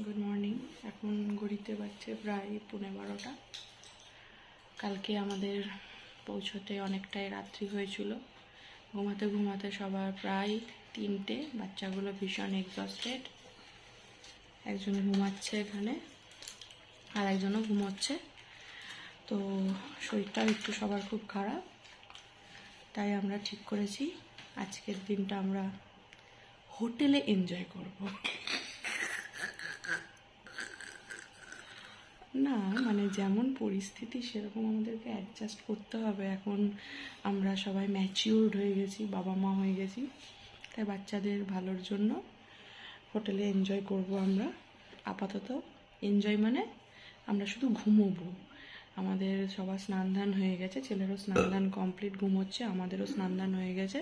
Good morning. এখন ঘড়িতে বাজছে প্রায় 11:30। কালকে আমাদের পৌঁছতে অনেকটাই রাত্রি হয়েছিল। ঘুমাতে ঘুমাতে সবার প্রায় 3টে। বাচ্চাগুলো ভীষণ এক্সস্টেড। একজন ঘুমাচ্ছে এখানে, আর একজনও ঘুমোচ্ছে। তো শরীরটাও একটু সবার খুব খারাপ, তাই আমরা ঠিক করেছি আজকের দিনটা আমরা হোটেলে এনজয় করব। না মানে যেমন পরিস্থিতি সেরকম আমাদেরকে অ্যাডজাস্ট করতে হবে। এখন আমরা সবাই ম্যাচিউরড হয়ে গেছি, বাবা মা হয়ে গেছি, তাই বাচ্চাদের ভালোর জন্য হোটেলে এনজয় করব আমরা। আপাতত এনজয় মানে আমরা শুধু ঘুমোবো। আমাদের সবার স্নান ধান হয়ে গেছে, ছেলেরও স্নান ধান কমপ্লিট, ঘুমোচ্ছে, আমাদেরও স্নান ধান হয়ে গেছে।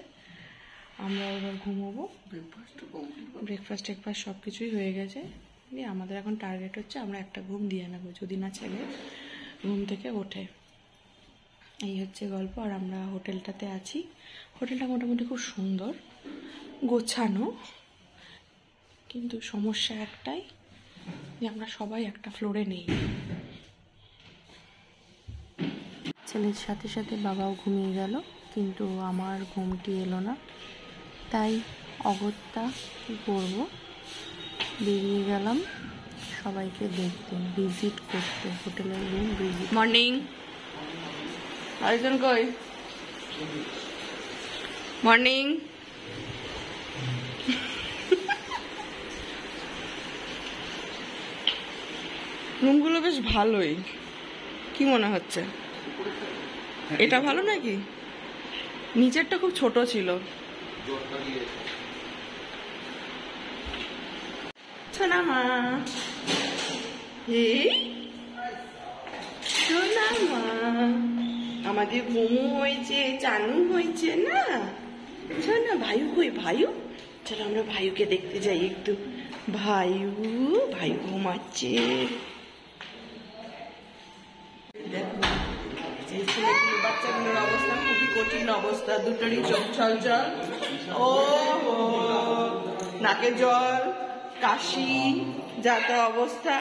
আমরা এবার ঘুমোবো। ব্রেকফাস্ট সব কিছুই হয়ে গেছে। দিয়ে আমাদের এখন টার্গেট হচ্ছে আমরা একটা ঘুম দিয়ে নেবো, যদি না ছেলে ঘুম থেকে ওঠে। এই হচ্ছে গল্প। আর আমরা হোটেলটাতে আছি। হোটেলটা মোটামুটি খুব সুন্দর গোছানো, কিন্তু সমস্যা একটাই যে আমরা সবাই একটা ফ্লোরে নেই। ছেলের সাথে সাথে বাবাও ঘুমিয়ে গেল, কিন্তু আমার ঘুমটি এলো না। তাই অগত্যা কী করবো, বেরিয়ে গেলাম সবাইকে দেখতে, ভিজিট করতে, হোটেলের রুম ভিজিট। মর্নিং। আরেকজন কই? মর্নিং। রুমগুলো বেশ ভালোই, কি মনে হচ্ছে? এটা ভালো নাকি? নিচেরটা খুব ছোট ছিল। সোনা মা, সোনা মা, আমাদের ঘুমু হয়েছে, চানু হয়েছে না? সোনা ভাইউ কই? ভাইউ, চলো আমরা ভাইউকে দেখতে যাই একটু। ভাইউ ঘুমাচ্ছে। দেখো বাচ্চাগুলোর অবস্থা খুবই কঠিন অবস্থা, দুটোরই চোখ ছলছল, ও নাকে জল, কাশি, যা তা অবস্থা।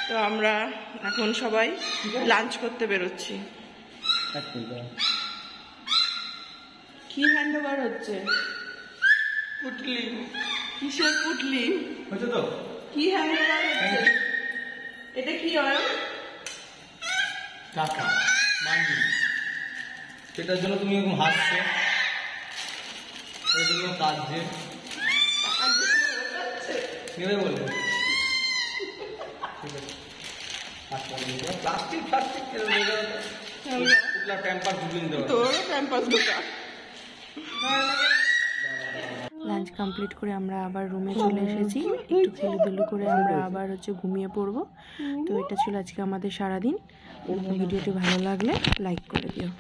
তো আমরা এখন সবাই লাঞ্চ করতে বেরোচ্ছি। কি হ্যান্ড ওভার হচ্ছে? পুটলি? কিসের পুটলি? কি হ্যান্ড ওভার হচ্ছে? এটা কি হয়? টাকা মানি, সেটার জন্য তুমি এরকম হাসছো, এর জন্য কাঁদছে, নেবে বলবে প্লাস্টিক ট্যাম্পার ঢুকিয়ে দেবো, তোর ট্যাম্পাস ঢোকা। লাঞ্চ কমপ্লিট করে আমরা আবার রুমে চলে এসেছি। একটু খেলুদেলু করে আমরা আবার ঘুমিয়ে পড়বো। তো এটা ছিল আজকে আমাদের সারাদিন। ভিডিওটি ভালো লাগলে লাইক করে দিও।